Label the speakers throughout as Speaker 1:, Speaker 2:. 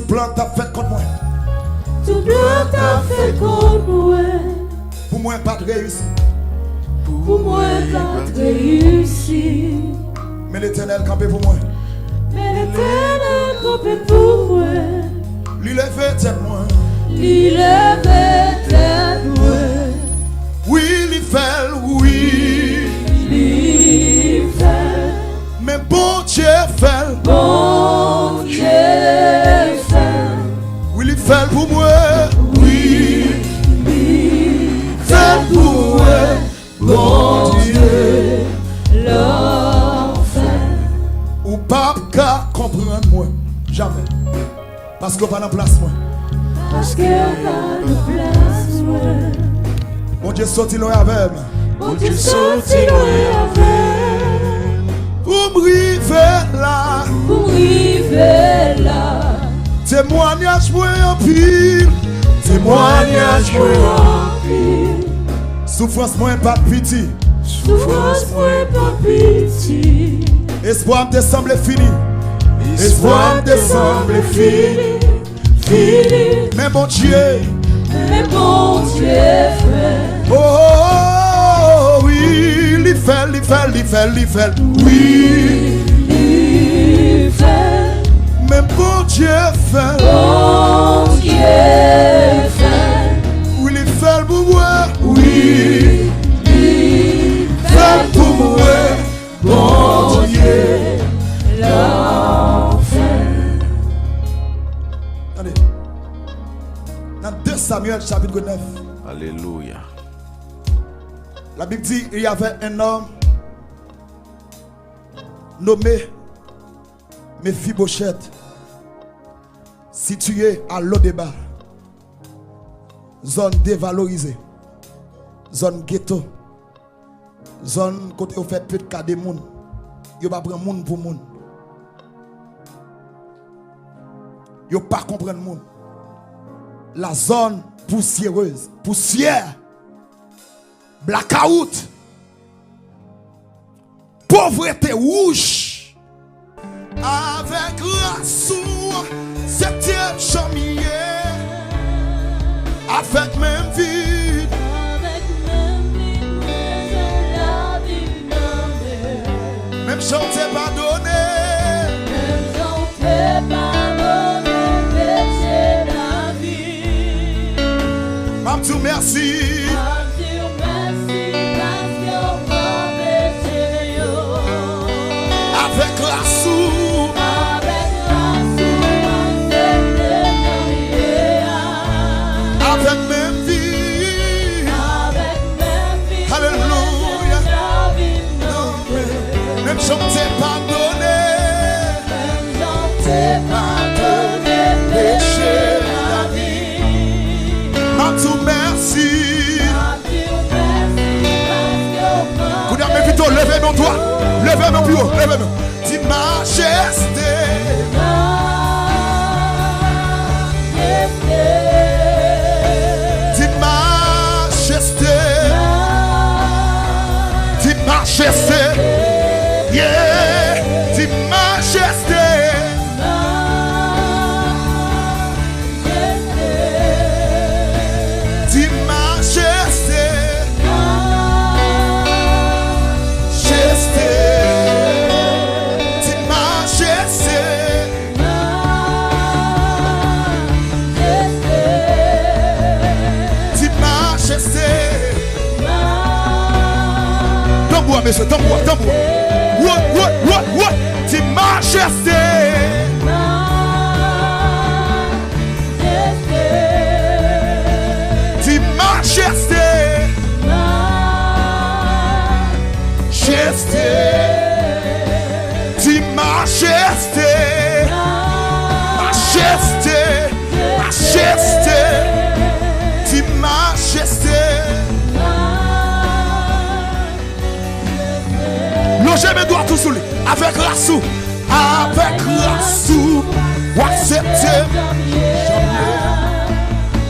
Speaker 1: plan t'as fait contre moi.
Speaker 2: Tout plan t'as fait contre moi.
Speaker 1: Pour moi, pas de réussir.
Speaker 2: Pour moi, pas de réussir.
Speaker 1: Mais l'Éternel campé pour moi.
Speaker 2: Mais l'Éternel campé pour moi.
Speaker 1: Lui lever tête moi.
Speaker 2: Lui lever tête moi.
Speaker 1: Oui, lui fait, oui.
Speaker 2: Lui fait.
Speaker 1: Mais bon Dieu fait.
Speaker 2: Bon Dieu fait.
Speaker 1: Oui, lui fait pour moi. Oui.
Speaker 2: Fait pour moi. Bon Dieu l'a fait.
Speaker 1: Ou pas qu'à comprendre moi. Jamais. Parce qu'on va dans place moi.
Speaker 2: Parce qu'on va dans place moi.
Speaker 1: Mon Dieu sorti loin avec moi.
Speaker 2: Mon Dieu sorti loin avec.
Speaker 1: Pour m'river là.
Speaker 2: Pour arriver là.
Speaker 1: Témoignage moi en pile. Témoignage moi
Speaker 2: en pile.
Speaker 1: Souffrance moi pas de pitié.
Speaker 2: Souffrance moi pas pitié.
Speaker 1: Espoir me semble fini. Espoir me semble fini.
Speaker 2: Fini.
Speaker 1: Mais mon Dieu.
Speaker 2: Mais bon Dieu fait.
Speaker 1: Oh, oh, oh, oui. Il fait. Oui.
Speaker 2: Il fait.
Speaker 1: Mais bon Dieu fait.
Speaker 2: Bon Dieu fait.
Speaker 1: Oui, il fait pour moi. Oui.
Speaker 2: Il
Speaker 1: Fait pour moi.
Speaker 2: Bon Dieu l'a fait.
Speaker 1: Attendez. Dans 2 Samuel chapitre 9.
Speaker 3: Alléluia.
Speaker 1: La Bible dit il y avait un homme nommé Mephibosheth, situé à Lodébar, zone dévalorisée, zone ghetto, zone côté où fait peu de cas de monde. Yo pas prendre monde pour monde. Yo pas comprendre monde. La zone poussiéreuse, poussière, blackout, pauvreté rouge, avec la sourd, 7e chaumier, avec même vide, même chanter pas donné, Mam tout merci. Avec la sou, avec même vie, alléluia. Même chanter pardonner, péché la vie. Mam tout merci. Kounia mais plutôt levez nos doigts, levez nos plus haut, levez nos. Dis majesté. Dis majesté. Dis majesté. Yeah. Dis majesté. Dis majesté. Majesté. Dis majesté. Dis majesté. Tambour, monsieur, tambour, tambour. What? Dis majesté. Dis majesté. Majesté. Dis majesté. Majesté. Majesté. Dis majesté. Logez mes doigts tous sous lui. Avec la sou. Avec la sou. Acceptez.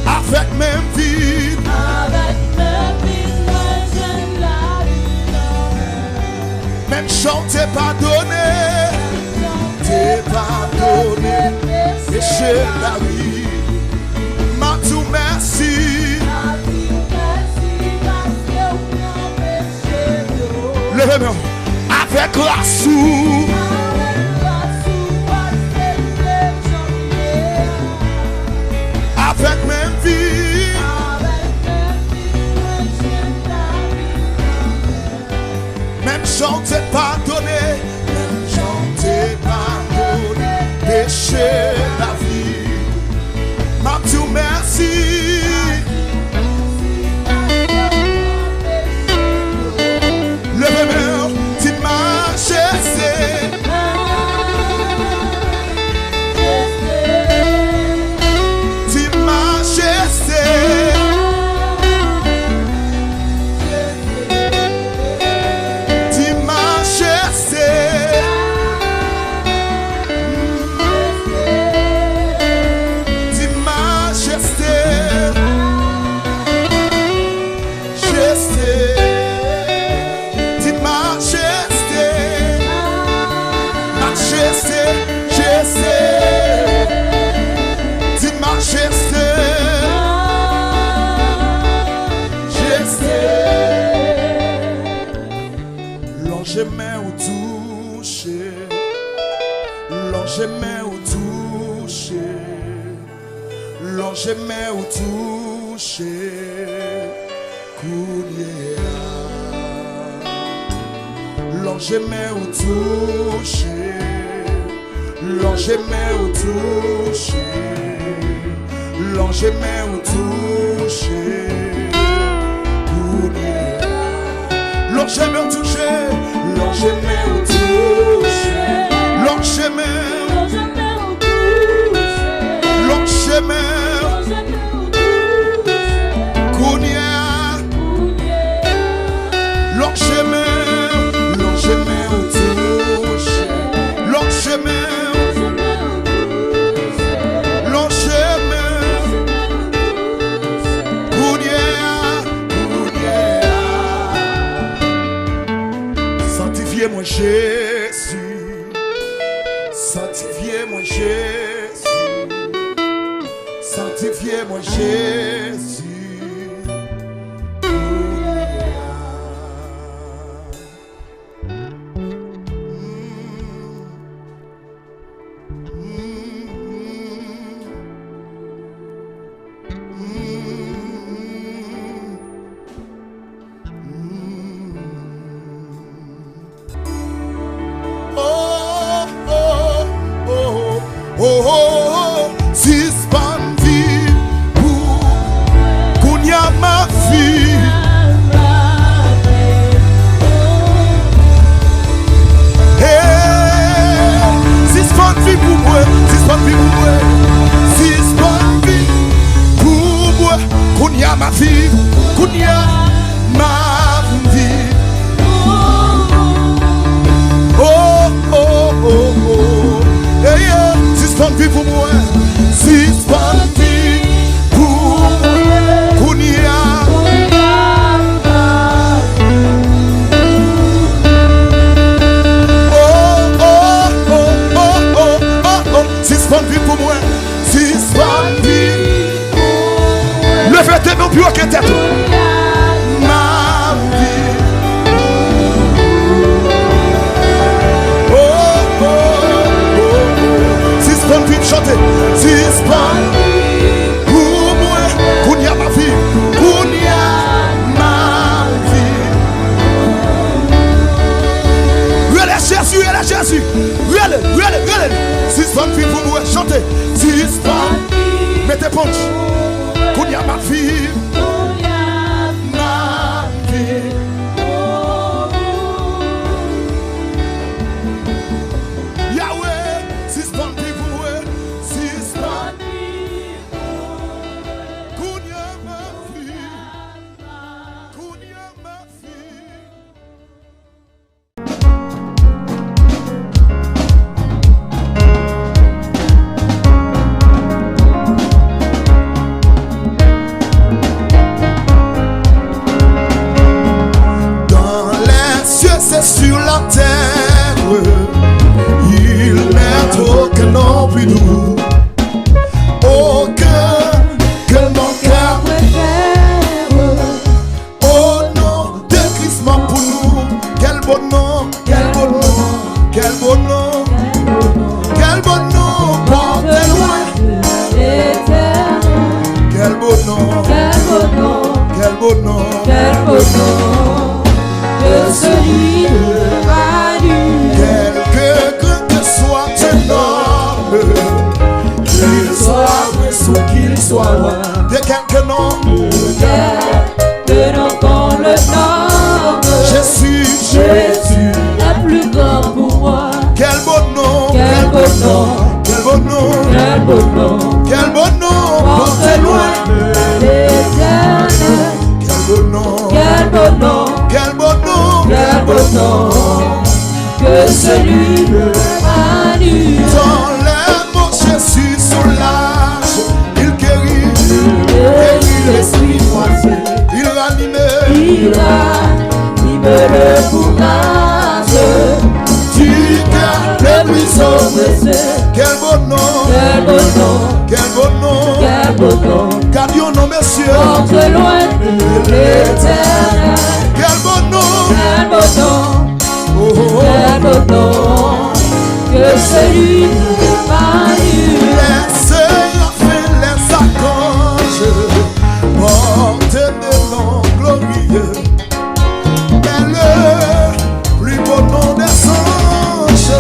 Speaker 1: Avec même vie. Même chanter pardonner. T'es pardonné. Péché la Levez moi avec la sou. Avec mes vies. Même chanter pardonner. Même chanter pardonner. Péché la vie. Ma tout merci. Levez-moi, tu m'as chassé. Tu m'as chassé. Tu m'as chassé. Tu m'as chassé. Chassé. L'enjemais ou touché, l'enjemais ou touché, l'enjemais ou touché, l'enjemais ou touché, l'enjemais ou touché, l'enjemais ou touché, l'enjemais ou touché, l'enjemais ou touché, l'enjemais, l'enjemais, Kounia, l'enjemais, l'enjemais ou touché, l'enjemais, l'enjemais, Kounia. Sanctifiez-moi Jésus, sanctifiez-moi Jésus, sanctifiez-moi Jésus. Ma vie, Kounia, ma vie. Oh, oh, oh, oh. Hey, yeah. Suspend vie pour moi. Suspend vie pour moi. Kounia. Oh, oh, oh, oh, oh, oh, oh. Suspend vie pour moi. Suspend vie. Levez tes mains plus haut que tête. Ma vie. Oh, oh, oh, oh. Suspend vie, chantez. Suspend pour moi. Kounia ma vie. Kounia ma vie. Relève Jésus, relève Jésus. Relève, relève, relève. Suspend vie pour moi. Chantez. Suspend. Mettez punch. Kounia ma vie, ma vie. Yahweh, suspend vie pour moi, suspend. Kounia ma vie, Kounia ma vie. Sur la terre, il n'est aucun nom plus doux, aucun que mon cœur préfère. Au nom de Christ, pour nous, quel bon nom. nom, quel beau nom, porte loin
Speaker 2: de l'éternel.
Speaker 1: quel beau nom,
Speaker 2: Quel beau nom,
Speaker 1: quel beau nom,
Speaker 2: quel beau nom, que celui de Manu.
Speaker 1: quelque que soit ce nom, qu'il soit prince ou qu'il soit roi, de quelque nom,
Speaker 2: Quel nom qu'on le nomme,
Speaker 1: Jésus,
Speaker 2: Jésus, le plus grand pour moi.
Speaker 1: quel beau nom,
Speaker 2: Quel beau nom,
Speaker 1: quel beau nom,
Speaker 2: quel beau nom,
Speaker 1: quel beau nom,
Speaker 2: porte
Speaker 1: porte
Speaker 2: loin
Speaker 1: loin,
Speaker 2: de l'éternel.
Speaker 1: quel beau nom,
Speaker 2: Quel beau nom,
Speaker 1: quel beau nom,
Speaker 2: quel beau nom, que celui de Manu.
Speaker 1: dans les mots Jésus soulage, il guérit,
Speaker 2: L'esprit froissé,
Speaker 1: il ranime,
Speaker 2: il a le courage
Speaker 1: du cœur
Speaker 2: le plus oppressé.
Speaker 1: quel beau nom,
Speaker 2: Quel beau nom,
Speaker 1: quel beau nom,
Speaker 2: quel beau nom,
Speaker 1: gardions nos messieurs,
Speaker 2: porte loin de l'éternel.
Speaker 1: quel beau nom,
Speaker 2: Quel beau nom,
Speaker 1: oh, oh, oh.
Speaker 2: quel beau nom, que celui de Manu.
Speaker 1: Les séraphins, les archanges portent des noms glorieux, mais le plus beau nom des anges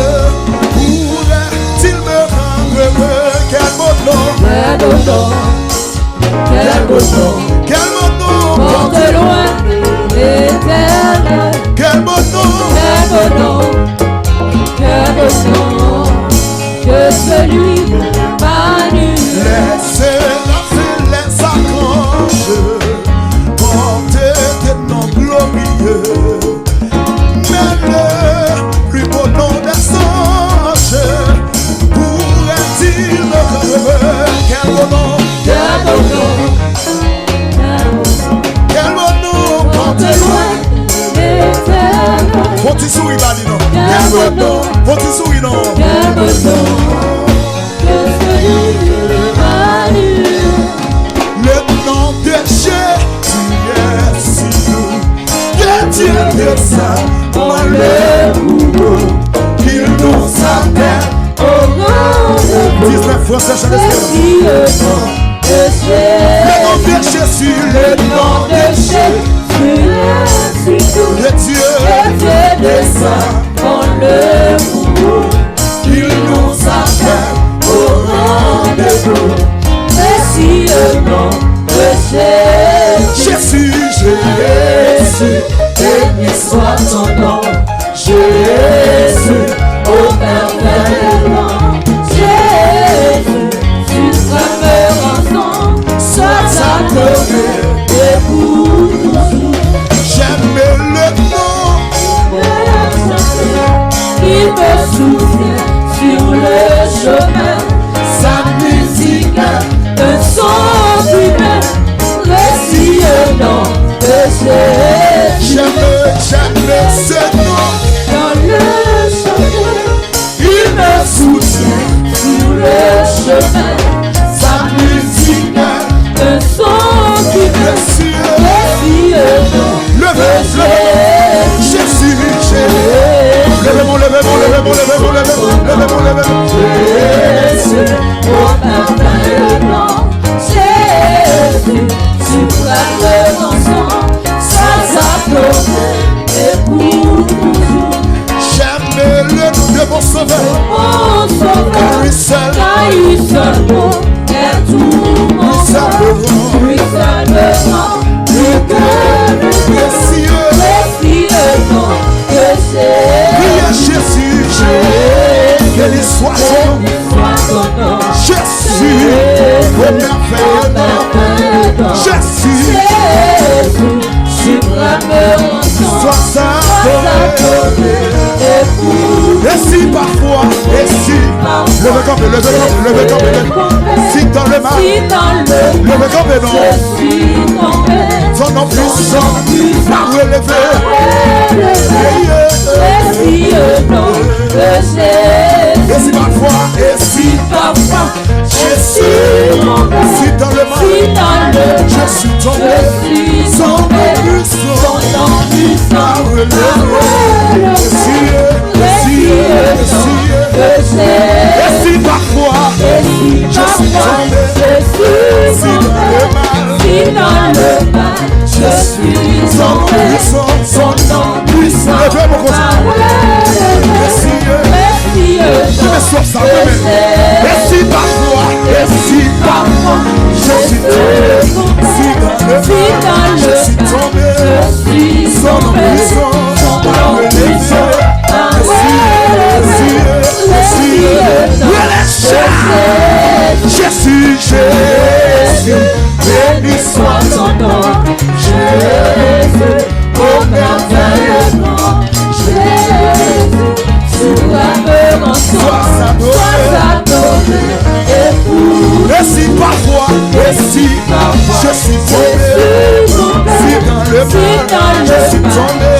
Speaker 1: pourrait-il me rendre heureux? Quel beau nom,
Speaker 2: Quel beau nom, quel beau nom,
Speaker 1: quel beau nom,
Speaker 2: porte loin de l'éternel.
Speaker 1: quel beau nom,
Speaker 2: Quel beau nom, quel beau nom, que celui de Manu.
Speaker 1: les séraphins, les archanges portent des noms glorieux, mais le plus beau nom des anges pourrait-il me rendre heureux? Quel beau nom,
Speaker 2: Quel beau nom,
Speaker 1: quel beau nom,
Speaker 2: porte loin de l'éternel.
Speaker 1: faut-il sourire, Badino? Quel beau nom, faut-il sourire, non?
Speaker 2: Quel beau nom, que celui de Manu.
Speaker 1: Le nom de Jésus est si doux, que Dieu de ça, moi le bourreau, qu'il nous appelle.
Speaker 2: Au nom de
Speaker 1: 19 Français, je l'espère.
Speaker 2: Jésus, le nom de
Speaker 1: Le nom
Speaker 2: Jésus.
Speaker 1: de Jésus,
Speaker 2: Le nom de Jésus est si doux.
Speaker 1: le Dieu,
Speaker 2: Que Dieu descend en le bourreau.
Speaker 1: il nous appelle.
Speaker 2: Au nom de vous, Jésus, le nom de Jésus.
Speaker 1: Jésus, Jésus,
Speaker 2: Béni soit ton nom, Jésus, au merveilleux nom. Jésus, suprême rançon, sois adoré et pour toujours.
Speaker 1: j'aime le nom,
Speaker 2: Il me soutient sur le chemin, sa musique, un son humain, récit le nom de Jésus.
Speaker 1: j'aime ce nom,
Speaker 2: Dans le chemin, il me soutient sur le chemin, sa musique, un son qui me
Speaker 1: Jésus,
Speaker 2: récit le nom de
Speaker 1: levez,
Speaker 2: Jésus.
Speaker 1: Jésus, levez-moi, levez-moi, levez-moi, levez-moi, levez-moi, levez-moi.
Speaker 2: Jésus, au merveilleux nom, Jésus, suprême rançon, sois adoré et pour toujours.
Speaker 1: J'aime le nom de mon sauveur,
Speaker 2: Mon sauveur,
Speaker 1: car lui seul,
Speaker 2: car lui seul mot est tout mon sauveur, lui seul me rend plus que le
Speaker 1: précieux,
Speaker 2: précieux nom de
Speaker 1: priez
Speaker 2: Jésus.
Speaker 1: Jésus, qu'il soit son nom.
Speaker 2: Béni soit ton nom,
Speaker 1: Jésus, au merveilleux nom. Jésus,
Speaker 2: Jésus, suprême rançon,
Speaker 1: sois adoré.
Speaker 2: et pour
Speaker 1: Et si parfois, et si, levez campé, levez campé, si dans le mal,
Speaker 2: si dans le
Speaker 1: levez campé, non,
Speaker 2: je suis tombé,
Speaker 1: son nom puissant, la relever,
Speaker 2: précieux nom de Jésus.
Speaker 1: et si parfois, et si,
Speaker 2: Parfois,
Speaker 1: Jésus, si dans le
Speaker 2: si
Speaker 1: mal,
Speaker 2: dans le
Speaker 1: je suis tombé,
Speaker 2: je suis
Speaker 1: son nom
Speaker 2: tombé,
Speaker 1: puissant,
Speaker 2: son nom
Speaker 1: la
Speaker 2: puissant,
Speaker 1: relever,
Speaker 2: précieux nom
Speaker 1: mais sur ça, et si parfois, je suis tombé, si dans le je suis tombé, sans prison, par le léger, Jésus, béni soit ton nom, Jésus, au merveilleux nom, Jésus, sur la menace, sois adoré, et si parfois, je suis tombé, si dans le mal, je suis tombé,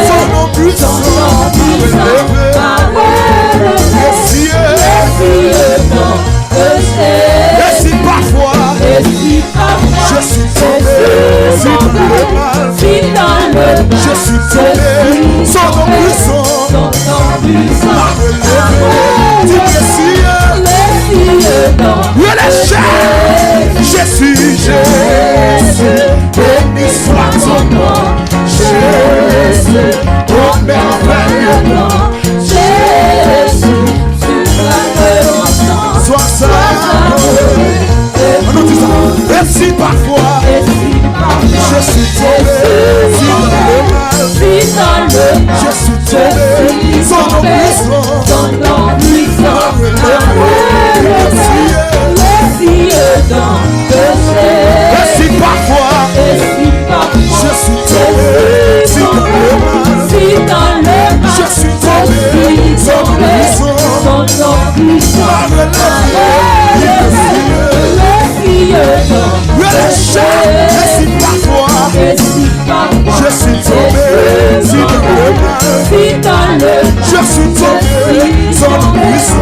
Speaker 1: sans mon puissant, et si parfois, je suis tombé, si dans le mal, je suis tombé, sans mon puissant, Jésus, béni soit ton nom, Jésus, au merveilleux nom, Jésus, sois adoré. Et si parfois, je suis tombé, si dans le mal, je suis tombé, sans ton puissant, et si parfois, je suis tombé, si dans le mal, je suis tombé, sans ton puissant, et si parfois, je suis tombé, si dans le mal, je suis tombé, sans ton puissant, et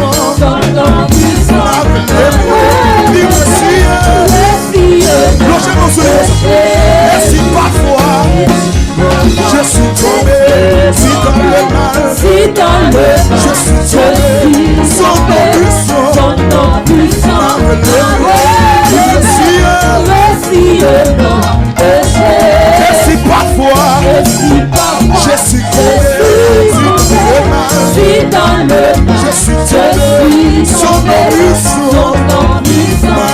Speaker 1: si parfois, je suis tombé, si dans le mal, je suis tombé, sans ton puissant, et si parfois, je suis tombé, si dans le mal, je suis tombé, sans ton puissant,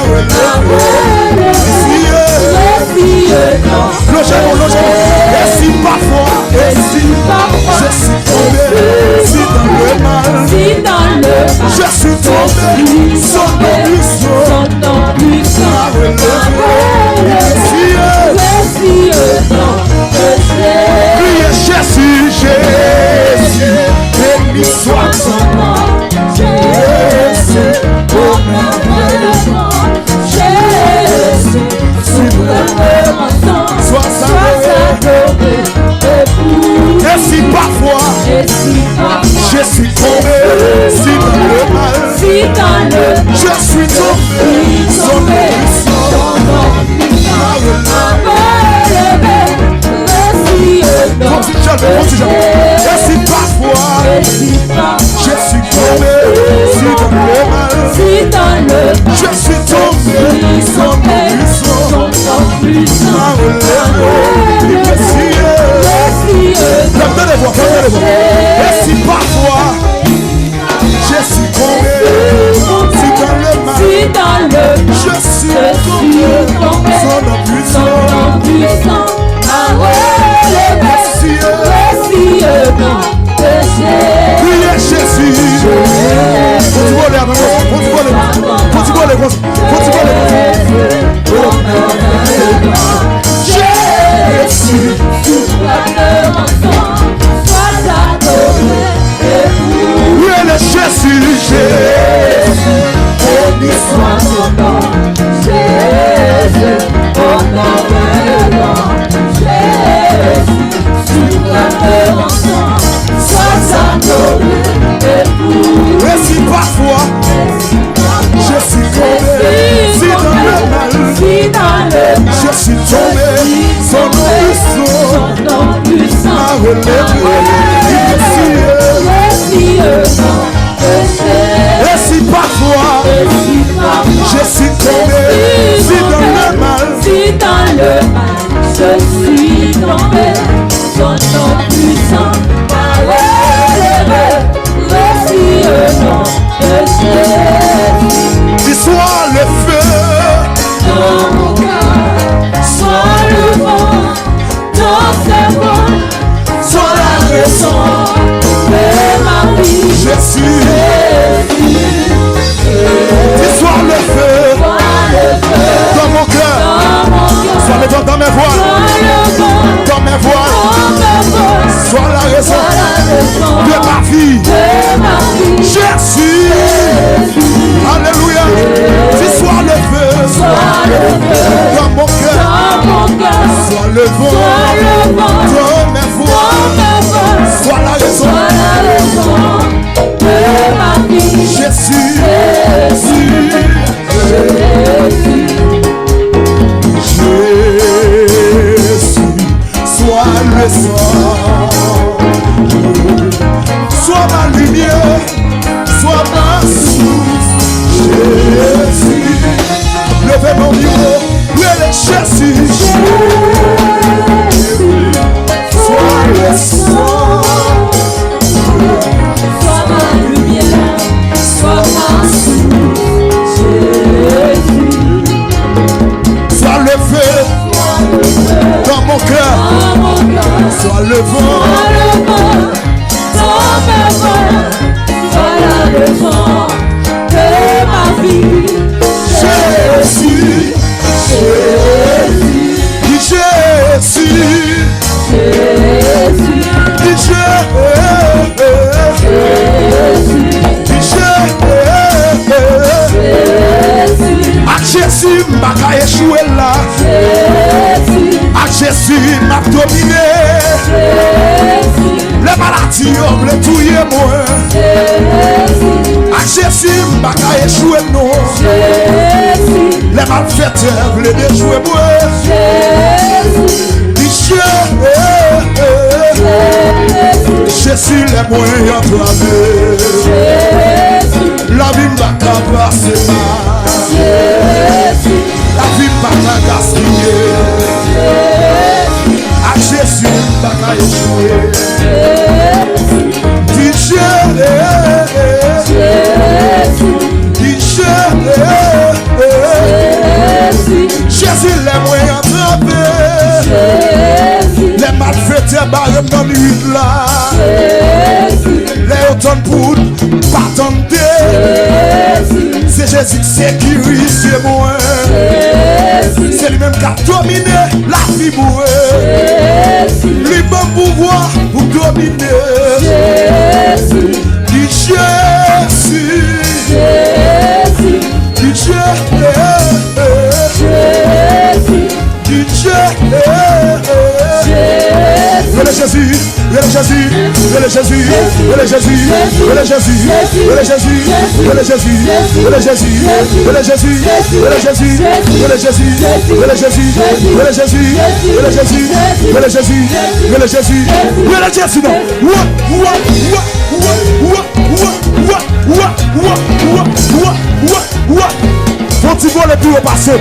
Speaker 1: et si parfois, je suis tombé, si dans le mal, je suis tombé, sans ton puissant, Jésus, béni soit ton nom, Jésus, au merveilleux nom, Jésus, sur la menace, sois adoré. Et si parfois, je suis tombé, si dans le mal, je suis tombé, sans et si parfois, je suis tombé, si dans le mal, je suis tombé, sans puissant, et si parfois, je suis tombé, si dans le mal, je suis tombé, sans puissant, priez Jésus. Jésus, béni soit ton nom, Jésus, au merveilleux, Jésus, sur la menace, sois adoré, et si parfois, je suis tombé, si dans le mal, je suis tombé, son nom puissant, m'a relevé, et si parfois, je suis tombé, si dans le mal, je suis tombé, son nom puissant m'a relevé, vent dans mes voies. Sois la raison
Speaker 2: de ma vie.
Speaker 1: Jésus, sois le sang, sois ma lumière, sois ma source. Jésus, levez mon niveau, Jésus, sois le sang,
Speaker 2: sois ma lumière, sois ma source. Jésus,
Speaker 1: sois le feu dans mon cœur, sois le vent
Speaker 2: dans mes mains, sois la raison de ma vie.
Speaker 1: Jésus, Jésus, Jésus, Jésus m'a échoué là. Jésus m'a dominé. Les maladies ont le tué moi. Jésus m'a échoué non. Les malfaiteurs veulent déjouer moi. Jésus les moyens entravés. La vie m'a cassé mal. La vie m'a gaspillé. À Jésus m'a échoué. Jésus les moyens entravés. Les malfaiteurs barrent dans l'huile là. Les automnes pour pas tenter. C'est Jésus qui sécurise moi. C'est lui-même qui a dominé la vie moi. Lui bon pouvoir pour dominer. Dit Jésus. Dit Jésus. Dit Jésus. Le Jésus, le Jésus, le Jésus, le Jésus, le Jésus, le Jésus, le Jésus, le Jésus, le Jésus, le Jésus, le Jésus, le Jésus, le Jésus, le Jésus, le Jésus, le Jésus, continuons le plus au passé.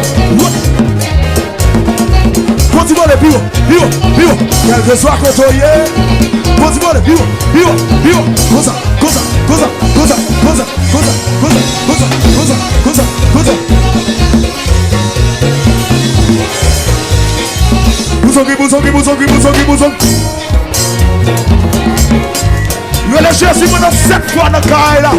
Speaker 1: Continuons le bio, quel que soit côtoyé. Continuons le bio, cosa. Bouzongi. Nous allons chercher pendant 7 fois dans le caille là.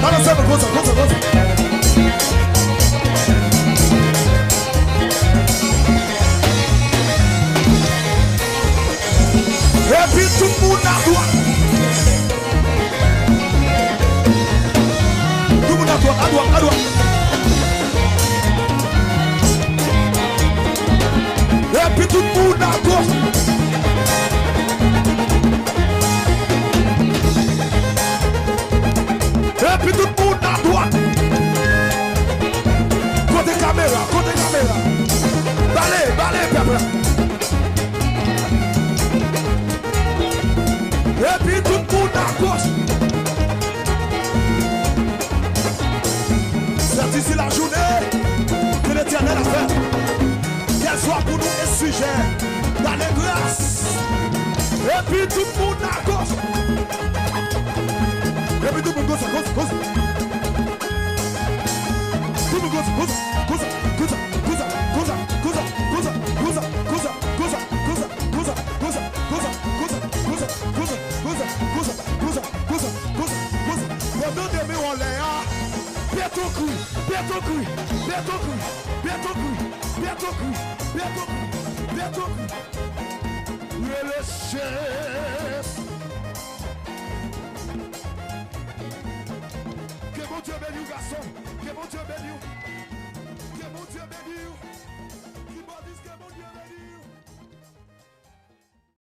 Speaker 1: Balancez mon gosse. Et puis tout le monde à droite. Tout le monde à droite. Et puis tout le monde à droite. Côté caméra, côté caméra. Balé, peuple. Et puis tout le monde à gauche. C'est ici la journée que l'Éternel a fait. Qu'elle soit pour nous un sujet dans les grâces. Et puis tout le monde à gauche. Et puis tout le monde à gauche. Tout le monde à gauche. Le chef. Que bon Dieu bénisse, garçon. Que bon Dieu bénisse. Que bon Dieu bénisse.